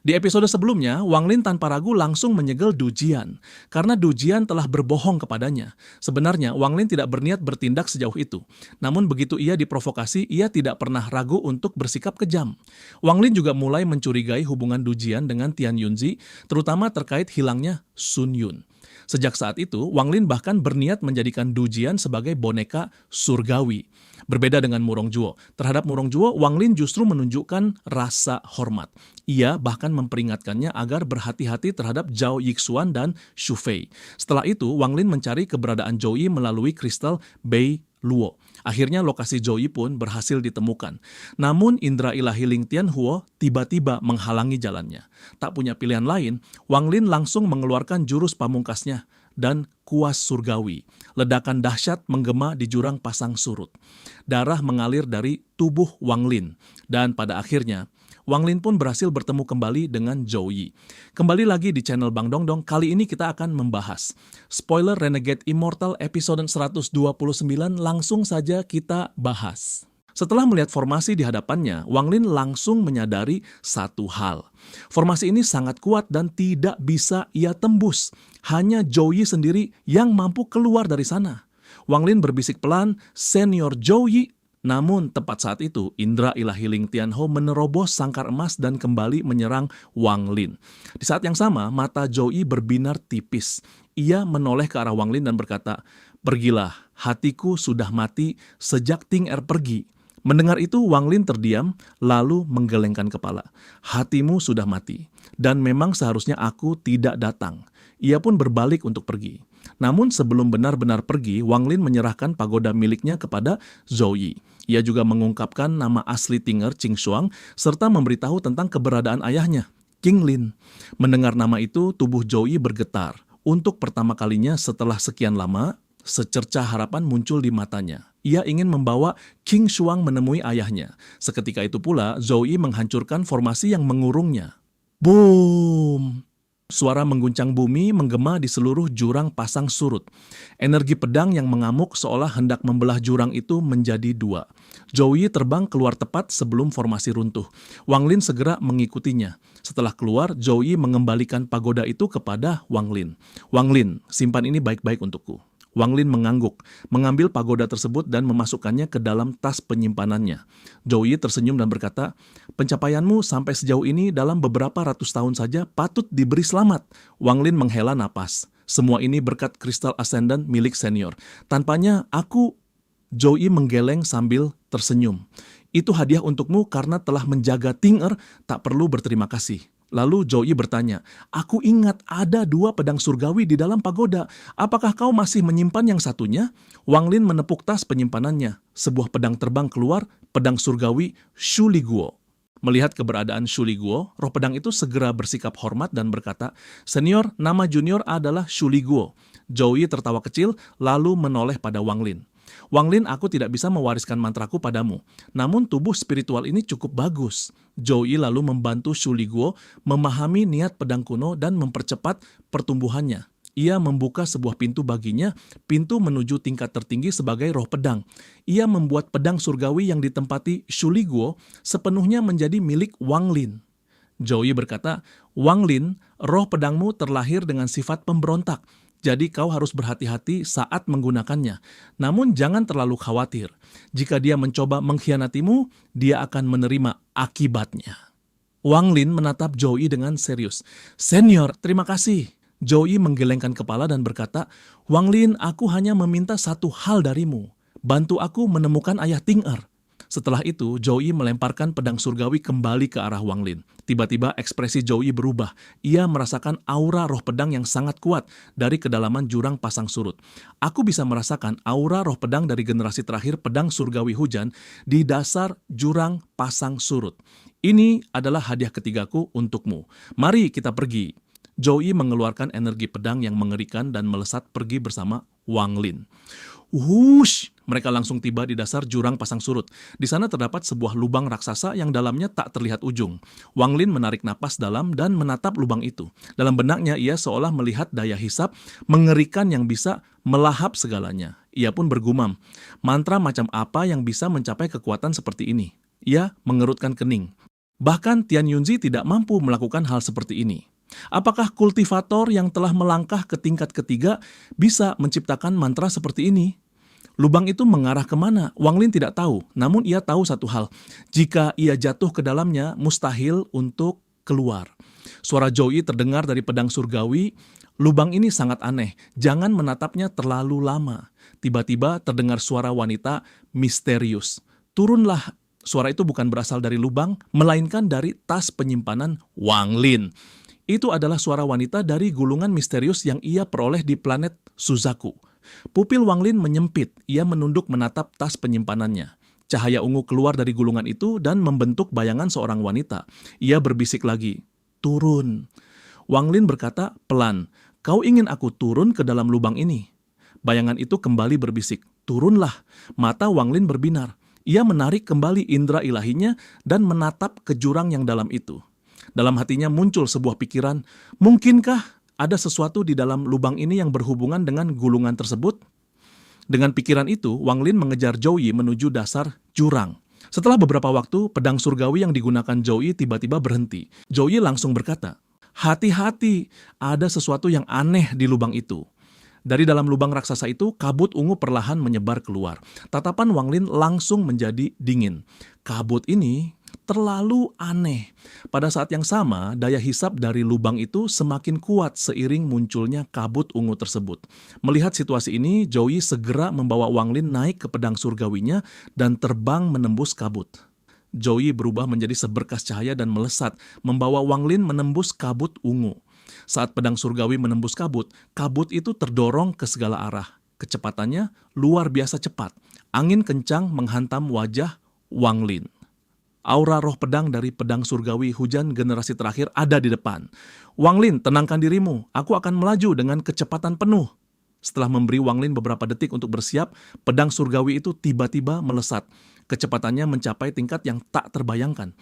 Di episode sebelumnya, Wang Lin tanpa ragu langsung menyegel Du Jian, karena Du Jian telah berbohong kepadanya. Sebenarnya, Wang Lin tidak berniat bertindak sejauh itu. Namun begitu ia diprovokasi, ia tidak pernah ragu untuk bersikap kejam. Wang Lin juga mulai mencurigai hubungan Du Jian dengan Tian Yunzi, terutama terkait hilangnya Sun Yun. Sejak saat itu, Wang Lin bahkan berniat menjadikan Du Jian sebagai boneka surgawi. Berbeda dengan Murong Juo. Terhadap Murong Juo, Wang Lin justru menunjukkan rasa hormat. Ia bahkan memperingatkannya agar berhati-hati terhadap Zhao Yixuan dan Xu Fei. Setelah itu, Wang Lin mencari keberadaan Zhou Yi melalui kristal Bei Luo. Akhirnya lokasi Zhou Yi pun berhasil ditemukan. Namun indera ilahi Ling Tianhuo tiba-tiba menghalangi jalannya. Tak punya pilihan lain, Wang Lin langsung mengeluarkan jurus pamungkasnya dan kuas surgawi. Ledakan dahsyat menggema di jurang pasang surut. Darah mengalir dari tubuh Wang Lin. Dan pada akhirnya, Wang Lin pun berhasil bertemu kembali dengan Zhou Yi. Kembali lagi di channel Bang Dongdong, kali ini kita akan membahas spoiler Renegade Immortal episode 129, langsung saja kita bahas. Setelah melihat formasi di hadapannya, Wang Lin langsung menyadari satu hal. Formasi ini sangat kuat dan tidak bisa ia tembus. Hanya Zhou Yi sendiri yang mampu keluar dari sana. Wang Lin berbisik pelan, "Senior Zhou Yi." Namun tepat saat itu, indera ilahi Ling Tianhuo menerobos sangkar emas dan kembali menyerang Wang Lin. Di saat yang sama, mata Zhou Yi berbinar tipis. Ia menoleh ke arah Wang Lin dan berkata, "Pergilah, hatiku sudah mati sejak Ting Er pergi." Mendengar itu, Wang Lin terdiam, lalu menggelengkan kepala. "Hatimu sudah mati, dan memang seharusnya aku tidak datang." Ia pun berbalik untuk pergi. Namun sebelum benar-benar pergi, Wang Lin menyerahkan pagoda miliknya kepada Zhou Yi. Ia juga mengungkapkan nama asli Ting Er, Qing Shuang, serta memberitahu tentang keberadaan ayahnya, King Lin. Mendengar nama itu, tubuh Zhou Yi bergetar. Untuk pertama kalinya setelah sekian lama, secercah harapan muncul di matanya. Ia ingin membawa King Shuang menemui ayahnya. Seketika itu pula, Zhou Yi menghancurkan formasi yang mengurungnya. Boom! Suara mengguncang bumi menggema di seluruh jurang pasang surut. Energi pedang yang mengamuk seolah hendak membelah jurang itu menjadi dua. Zhou Yi terbang keluar tepat sebelum formasi runtuh. Wang Lin segera mengikutinya. Setelah keluar, Zhou Yi mengembalikan pagoda itu kepada Wang Lin. "Wang Lin, simpan ini baik-baik untukku." Wang Lin mengangguk, mengambil pagoda tersebut dan memasukkannya ke dalam tas penyimpanannya. Zhou Yi tersenyum dan berkata, "Pencapaianmu sampai sejauh ini dalam beberapa ratus tahun saja patut diberi selamat." Wang Lin menghela napas. "Semua ini berkat kristal ascendant milik senior. Tanpanya aku..." Zhou Yi menggeleng sambil tersenyum. "Itu hadiah untukmu karena telah menjaga Ting Er, tak perlu berterima kasih." Lalu Zhou Yi bertanya, "Aku ingat ada 2 pedang surgawi di dalam pagoda. Apakah kau masih menyimpan yang satunya?" Wang Lin menepuk tas penyimpanannya. Sebuah pedang terbang keluar, pedang surgawi Shu Li Guo. Melihat keberadaan Shu Li Guo, roh pedang itu segera bersikap hormat dan berkata, "Senior, nama junior adalah Shu Li Guo." Zhou Yi tertawa kecil, lalu menoleh pada Wang Lin. "Wang Lin, aku tidak bisa mewariskan mantraku padamu. Namun tubuh spiritual ini cukup bagus." Zhou Yi lalu membantu Shu Li Guo memahami niat pedang kuno dan mempercepat pertumbuhannya. Ia membuka sebuah pintu baginya, pintu menuju tingkat tertinggi sebagai roh pedang. Ia membuat pedang surgawi yang ditempati Shu Li Guo sepenuhnya menjadi milik Wang Lin. Zhou Yi berkata, "Wang Lin, roh pedangmu terlahir dengan sifat pemberontak. Jadi kau harus berhati-hati saat menggunakannya. Namun jangan terlalu khawatir. Jika dia mencoba mengkhianatimu, dia akan menerima akibatnya." Wang Lin menatap Zhou Yi dengan serius. "Senior, terima kasih." Zhou Yi menggelengkan kepala dan berkata, "Wang Lin, aku hanya meminta satu hal darimu. Bantu aku menemukan ayah Ting Er." Setelah itu, Zhou Yi melemparkan pedang surgawi kembali ke arah Wang Lin. Tiba-tiba ekspresi Zhou Yi berubah. Ia merasakan aura roh pedang yang sangat kuat dari kedalaman jurang pasang surut. "Aku bisa merasakan aura roh pedang dari generasi terakhir pedang surgawi hujan di dasar jurang pasang surut. Ini adalah hadiah ketigaku untukmu. Mari kita pergi." Zhou Yi mengeluarkan energi pedang yang mengerikan dan melesat pergi bersama Wang Lin. Wush! Mereka langsung tiba di dasar jurang pasang surut. Di sana terdapat sebuah lubang raksasa yang dalamnya tak terlihat ujung. Wang Lin menarik napas dalam dan menatap lubang itu. Dalam benaknya ia seolah melihat daya hisap mengerikan yang bisa melahap segalanya. Ia pun bergumam, mantra macam apa yang bisa mencapai kekuatan seperti ini? Ia mengerutkan kening. Bahkan Tian Yunzi tidak mampu melakukan hal seperti ini. Apakah kultivator yang telah melangkah ke tingkat ketiga bisa menciptakan mantra seperti ini? Lubang itu mengarah kemana? Wang Lin tidak tahu, namun ia tahu satu hal. Jika ia jatuh ke dalamnya, mustahil untuk keluar. Suara Zhou Yi terdengar dari pedang surgawi. Lubang ini sangat aneh, jangan menatapnya terlalu lama. Tiba-tiba terdengar suara wanita misterius. Turunlah. Suara itu bukan berasal dari lubang, melainkan dari tas penyimpanan Wang Lin. Itu adalah suara wanita dari gulungan misterius yang ia peroleh di planet Suzaku. Pupil Wang Lin menyempit, ia menunduk menatap tas penyimpanannya. Cahaya ungu keluar dari gulungan itu dan membentuk bayangan seorang wanita. Ia berbisik lagi, "Turun." Wang Lin berkata pelan, "Kau ingin aku turun ke dalam lubang ini?" Bayangan itu kembali berbisik, "Turunlah." Mata Wang Lin berbinar. Ia menarik kembali indera ilahinya dan menatap ke jurang yang dalam itu. Dalam hatinya muncul sebuah pikiran, mungkinkah ada sesuatu di dalam lubang ini yang berhubungan dengan gulungan tersebut? Dengan pikiran itu, Wang Lin mengejar Zhou Yi menuju dasar jurang. Setelah beberapa waktu, pedang surgawi yang digunakan Zhou Yi tiba-tiba berhenti. Zhou Yi langsung berkata, "Hati-hati, ada sesuatu yang aneh di lubang itu." Dari dalam lubang raksasa itu, kabut ungu perlahan menyebar keluar. Tatapan Wang Lin langsung menjadi dingin. Kabut ini terlalu aneh. Pada saat yang sama, daya hisap dari lubang itu semakin kuat seiring munculnya kabut ungu tersebut. Melihat situasi ini, Zhou Yi segera membawa Wang Lin naik ke pedang surgawinya dan terbang menembus kabut. Zhou Yi berubah menjadi seberkas cahaya dan melesat, membawa Wang Lin menembus kabut ungu. Saat pedang surgawi menembus kabut, kabut itu terdorong ke segala arah. Kecepatannya luar biasa cepat. Angin kencang menghantam wajah Wang Lin. Aura roh pedang dari pedang surgawi hujan generasi terakhir ada di depan. "Wang Lin, tenangkan dirimu. Aku akan melaju dengan kecepatan penuh." Setelah memberi Wang Lin beberapa detik untuk bersiap, pedang surgawi itu tiba-tiba melesat. Kecepatannya mencapai tingkat yang tak terbayangkan.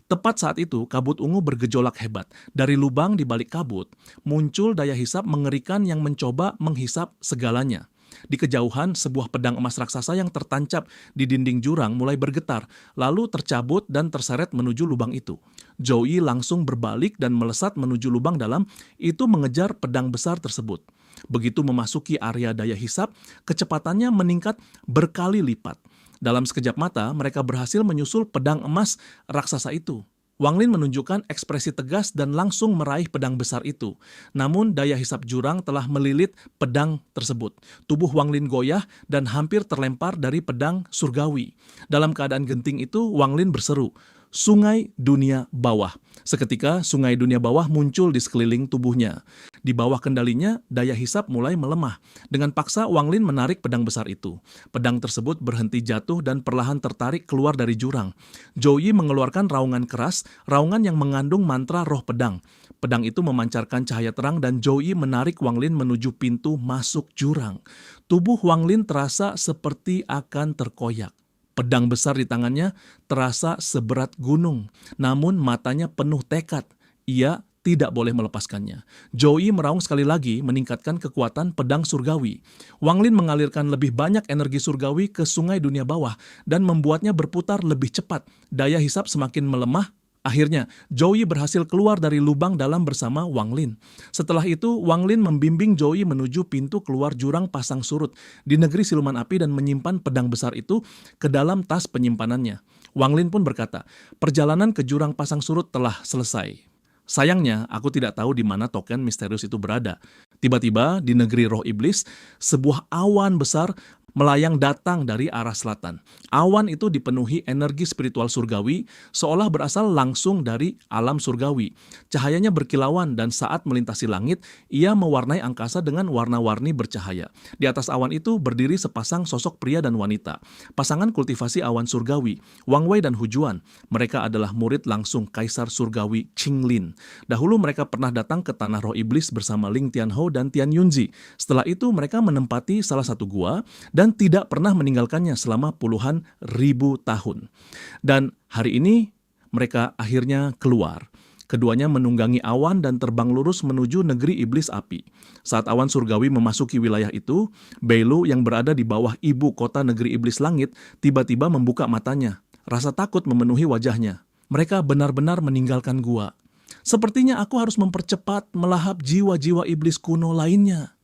Tepat saat itu, kabut ungu bergejolak hebat. Dari lubang di balik kabut, muncul daya hisap mengerikan yang mencoba menghisap segalanya. Di kejauhan, sebuah pedang emas raksasa yang tertancap di dinding jurang mulai bergetar, lalu tercabut dan terseret menuju lubang itu. Zhou Yi langsung berbalik dan melesat menuju lubang dalam, itu mengejar pedang besar tersebut. Begitu memasuki area daya hisap, kecepatannya meningkat berkali lipat. Dalam sekejap mata, mereka berhasil menyusul pedang emas raksasa itu. Wang Lin menunjukkan ekspresi tegas dan langsung meraih pedang besar itu. Namun daya hisap jurang telah melilit pedang tersebut. Tubuh Wang Lin goyah dan hampir terlempar dari pedang surgawi. Dalam keadaan genting itu, Wang Lin berseru, "Sungai dunia bawah." Seketika, sungai dunia bawah muncul di sekeliling tubuhnya. Di bawah kendalinya, daya hisap mulai melemah. Dengan paksa, Wang Lin menarik pedang besar itu. Pedang tersebut berhenti jatuh dan perlahan tertarik keluar dari jurang. Zhou Yi mengeluarkan raungan keras, raungan yang mengandung mantra roh pedang. Pedang itu memancarkan cahaya terang dan Zhou Yi menarik Wang Lin menuju pintu masuk jurang. Tubuh Wang Lin terasa seperti akan terkoyak. Pedang besar di tangannya terasa seberat gunung, namun matanya penuh tekad. Ia tidak boleh melepaskannya. Zhou Yi meraung sekali lagi meningkatkan kekuatan pedang surgawi. Wang Lin mengalirkan lebih banyak energi surgawi ke sungai dunia bawah dan membuatnya berputar lebih cepat. Daya hisap semakin melemah. Akhirnya, Zhou Yi berhasil keluar dari lubang dalam bersama Wang Lin. Setelah itu, Wang Lin membimbing Zhou Yi menuju pintu keluar jurang pasang surut di negeri siluman api dan menyimpan pedang besar itu ke dalam tas penyimpanannya. Wang Lin pun berkata, "Perjalanan ke jurang pasang surut telah selesai. Sayangnya, aku tidak tahu di mana token misterius itu berada." Tiba-tiba, di negeri roh iblis, sebuah awan besar melayang datang dari arah selatan. Awan itu dipenuhi energi spiritual surgawi, seolah berasal langsung dari alam surgawi. Cahayanya berkilauan dan saat melintasi langit, ia mewarnai angkasa dengan warna-warni bercahaya. Di atas awan itu berdiri sepasang sosok pria dan wanita. Pasangan kultivasi awan surgawi, Wang Wei dan Hu Juan. Mereka adalah murid langsung Kaisar Surgawi Qing Lin. Dahulu mereka pernah datang ke tanah roh iblis bersama Ling Tianhou dan Tian Yunzi. Setelah itu mereka menempati salah satu gua dan tidak pernah meninggalkannya selama puluhan ribu tahun. Dan hari ini mereka akhirnya keluar. Keduanya menunggangi awan dan terbang lurus menuju negeri iblis api. Saat awan surgawi memasuki wilayah itu, Beilu yang berada di bawah ibu kota negeri iblis langit tiba-tiba membuka matanya. Rasa takut memenuhi wajahnya. Mereka benar-benar meninggalkan gua. Sepertinya aku harus mempercepat melahap jiwa-jiwa iblis kuno lainnya.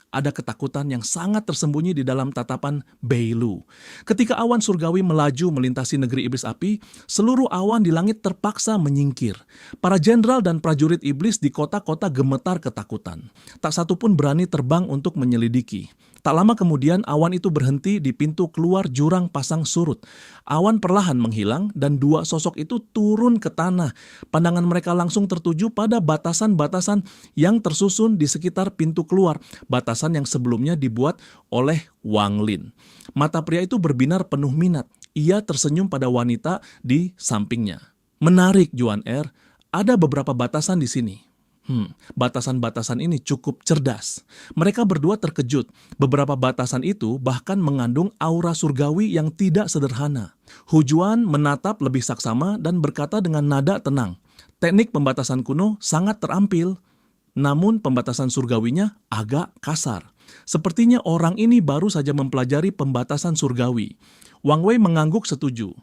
Ada ketakutan yang sangat tersembunyi di dalam tatapan Beilu. Ketika awan surgawi melaju melintasi negeri iblis api, seluruh awan di langit terpaksa menyingkir. Para jenderal dan prajurit iblis di kota-kota gemetar ketakutan. Tak satu pun berani terbang untuk menyelidiki. Tak lama kemudian awan itu berhenti di pintu keluar jurang pasang surut. Awan perlahan menghilang dan dua sosok itu turun ke tanah. Pandangan mereka langsung tertuju pada batasan-batasan yang tersusun di sekitar pintu keluar. Batasan yang sebelumnya dibuat oleh Wang Lin. Mata pria itu berbinar penuh minat. Ia tersenyum pada wanita di sampingnya. Menarik, Juan Er. Ada beberapa batasan di sini. Batasan-batasan ini cukup cerdas. Mereka berdua terkejut. Beberapa batasan itu bahkan mengandung aura surgawi yang tidak sederhana. Hujuan menatap lebih saksama dan berkata dengan nada tenang. Teknik pembatasan kuno sangat terampil, namun pembatasan surgawinya agak kasar. Sepertinya orang ini baru saja mempelajari pembatasan surgawi. Wang Wei mengangguk setuju.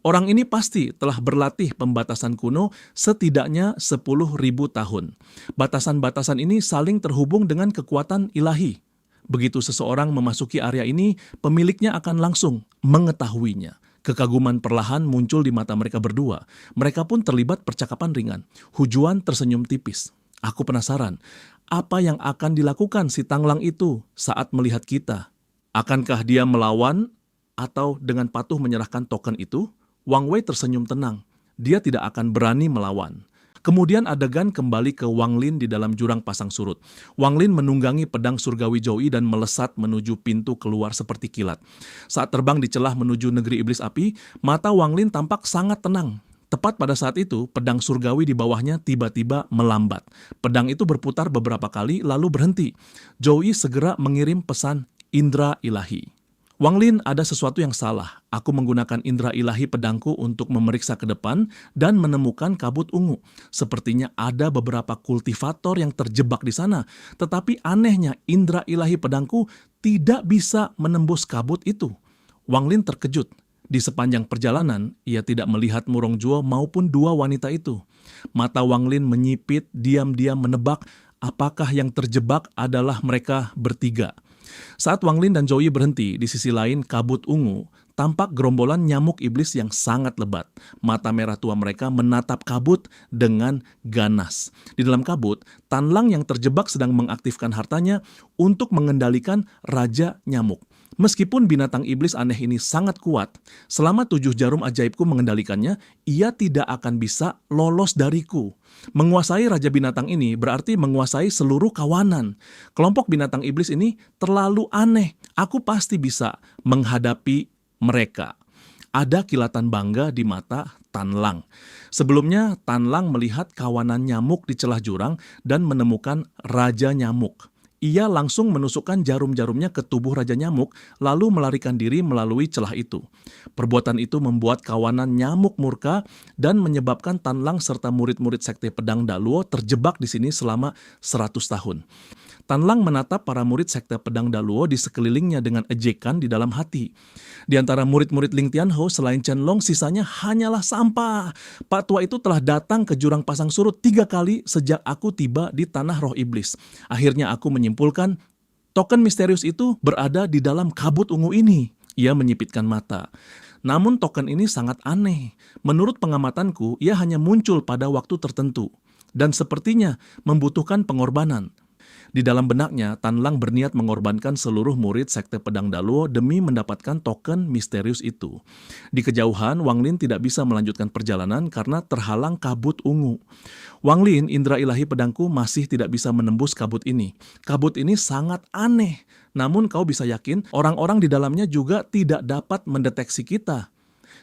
Orang ini pasti telah berlatih pembatasan kuno setidaknya 10.000 tahun. Batasan-batasan ini saling terhubung dengan kekuatan ilahi. Begitu seseorang memasuki area ini, pemiliknya akan langsung mengetahuinya. Kekaguman perlahan muncul di mata mereka berdua. Mereka pun terlibat percakapan ringan. Hujuan tersenyum tipis. Aku penasaran, apa yang akan dilakukan si Tanglang itu saat melihat kita? Akankah dia melawan atau dengan patuh menyerahkan token itu? Wang Wei tersenyum tenang. Dia tidak akan berani melawan. Kemudian adegan kembali ke Wang Lin di dalam jurang pasang surut. Wang Lin menunggangi pedang surgawi Joui dan melesat menuju pintu keluar seperti kilat. Saat terbang di celah menuju negeri iblis api, mata Wang Lin tampak sangat tenang. Tepat pada saat itu, pedang surgawi di bawahnya tiba-tiba melambat. Pedang itu berputar beberapa kali lalu berhenti. Joui segera mengirim pesan indra ilahi. Wang Lin, ada sesuatu yang salah. Aku menggunakan indra ilahi pedangku untuk memeriksa ke depan dan menemukan kabut ungu. Sepertinya ada beberapa kultivator yang terjebak di sana. Tetapi anehnya indra ilahi pedangku tidak bisa menembus kabut itu. Wang Lin terkejut. Di sepanjang perjalanan, ia tidak melihat Murong Zhuo maupun dua wanita itu. Mata Wang Lin menyipit, diam-diam menebak apakah yang terjebak adalah mereka bertiga. Saat Wang Lin dan Joui berhenti, di sisi lain kabut ungu, tampak gerombolan nyamuk iblis yang sangat lebat. Mata merah tua mereka menatap kabut dengan ganas. Di dalam kabut, Tan Lang yang terjebak sedang mengaktifkan hartanya untuk mengendalikan Raja Nyamuk. Meskipun binatang iblis aneh ini sangat kuat, selama 7 jarum ajaibku mengendalikannya, ia tidak akan bisa lolos dariku. Menguasai Raja Binatang ini berarti menguasai seluruh kawanan. Kelompok binatang iblis ini terlalu aneh. Aku pasti bisa menghadapi mereka. Ada kilatan bangga di mata Tan Lang. Sebelumnya, Tan Lang melihat kawanan nyamuk di celah jurang dan menemukan Raja Nyamuk. Ia langsung menusukkan jarum-jarumnya ke tubuh Raja Nyamuk, lalu melarikan diri melalui celah itu. Perbuatan itu membuat kawanan nyamuk murka dan menyebabkan Tan Lang serta murid-murid Sekte Pedang Daluo terjebak di sini selama 100 tahun. Tan Lang menatap para murid Sekte Pedang Daluo di sekelilingnya dengan ejekan di dalam hati. Di antara murid-murid Ling Tianhou selain Chen Long, sisanya hanyalah sampah. Pak tua itu telah datang ke jurang pasang surut 3 kali sejak aku tiba di tanah roh iblis. Akhirnya aku menyimpulkan, token misterius itu berada di dalam kabut ungu ini. Ia menyipitkan mata. Namun token ini sangat aneh. Menurut pengamatanku, ia hanya muncul pada waktu tertentu. Dan sepertinya membutuhkan pengorbanan. Di dalam benaknya, Tan Lang berniat mengorbankan seluruh murid Sekte Pedang Daluo demi mendapatkan token misterius itu. Di kejauhan, Wang Lin tidak bisa melanjutkan perjalanan karena terhalang kabut ungu. Wang Lin, indra ilahi pedangku masih tidak bisa menembus kabut ini. Kabut ini sangat aneh, namun kau bisa yakin orang-orang di dalamnya juga tidak dapat mendeteksi kita.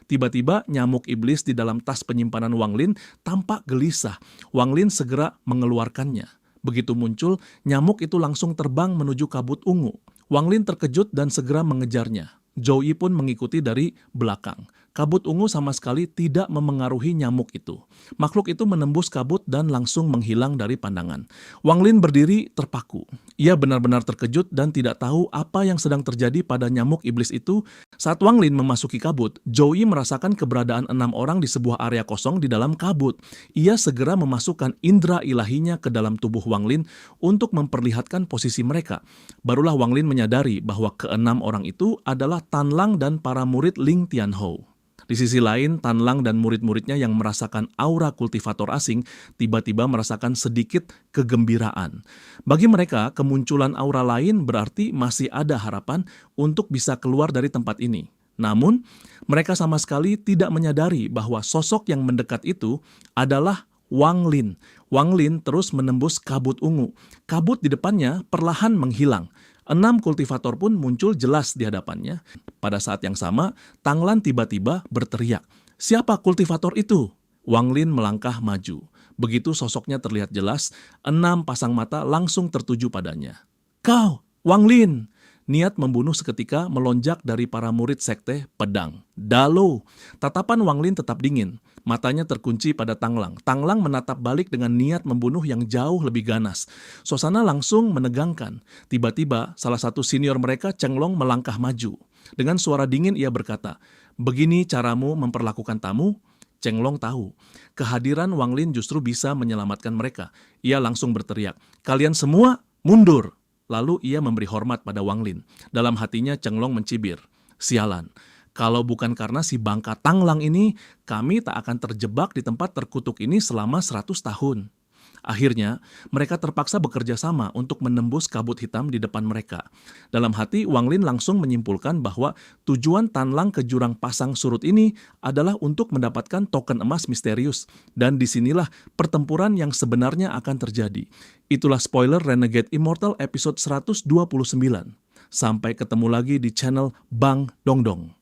Tiba-tiba nyamuk iblis di dalam tas penyimpanan Wang Lin tampak gelisah. Wang Lin segera mengeluarkannya. Begitu muncul, nyamuk itu langsung terbang menuju kabut ungu. Wang Lin terkejut dan segera mengejarnya. Joui pun mengikuti dari belakang. kabut ungu sama sekali tidak memengaruhi nyamuk itu. Makhluk itu menembus kabut dan langsung menghilang dari pandangan. Wang Lin berdiri terpaku. Ia benar-benar terkejut dan tidak tahu apa yang sedang terjadi pada nyamuk iblis itu. Saat Wang Lin memasuki kabut, Zhou Yi merasakan keberadaan 6 orang di sebuah area kosong di dalam kabut. Ia segera memasukkan indera ilahinya ke dalam tubuh Wang Lin untuk memperlihatkan posisi mereka. Barulah Wang Lin menyadari bahwa ke-6 orang itu adalah Tan Lang dan para murid Ling Tianhou. Di sisi lain, Tan Lang dan murid-muridnya yang merasakan aura kultivator asing tiba-tiba merasakan sedikit kegembiraan. Bagi mereka, kemunculan aura lain berarti masih ada harapan untuk bisa keluar dari tempat ini. Namun, mereka sama sekali tidak menyadari bahwa sosok yang mendekat itu adalah Wang Lin. Wang Lin terus menembus kabut ungu. Kabut di depannya perlahan menghilang. 6 kultivator pun muncul jelas di hadapannya. Pada saat yang sama, Tang Lan tiba-tiba berteriak, "Siapa kultivator itu?" Wang Lin melangkah maju. Begitu sosoknya terlihat jelas, 6 pasang mata langsung tertuju padanya. "Kau, Wang Lin!" Niat membunuh seketika melonjak dari para murid sekte pedang. Dalo! Tatapan Wang Lin tetap dingin. Matanya terkunci pada Tang Lang. Tang Lang menatap balik dengan niat membunuh yang jauh lebih ganas. Suasana langsung menegangkan. Tiba-tiba, salah satu senior mereka, Cheng Long, melangkah maju. Dengan suara dingin ia berkata, "Begini caramu memperlakukan tamu?" Cheng Long tahu, kehadiran Wang Lin justru bisa menyelamatkan mereka. Ia langsung berteriak, "Kalian semua mundur!" Lalu ia memberi hormat pada Wang Lin. Dalam hatinya Cheng Long mencibir, "Sialan, kalau bukan karena si bangka Tang Lang ini, kami tak akan terjebak di tempat terkutuk ini selama 100 tahun." Akhirnya, mereka terpaksa bekerja sama untuk menembus kabut hitam di depan mereka. Dalam hati, Wang Lin langsung menyimpulkan bahwa tujuan Tan Lang ke jurang pasang surut ini adalah untuk mendapatkan token emas misterius. Dan disinilah pertempuran yang sebenarnya akan terjadi. Itulah spoiler Renegade Immortal episode 129. Sampai ketemu lagi di channel Bang Dongdong.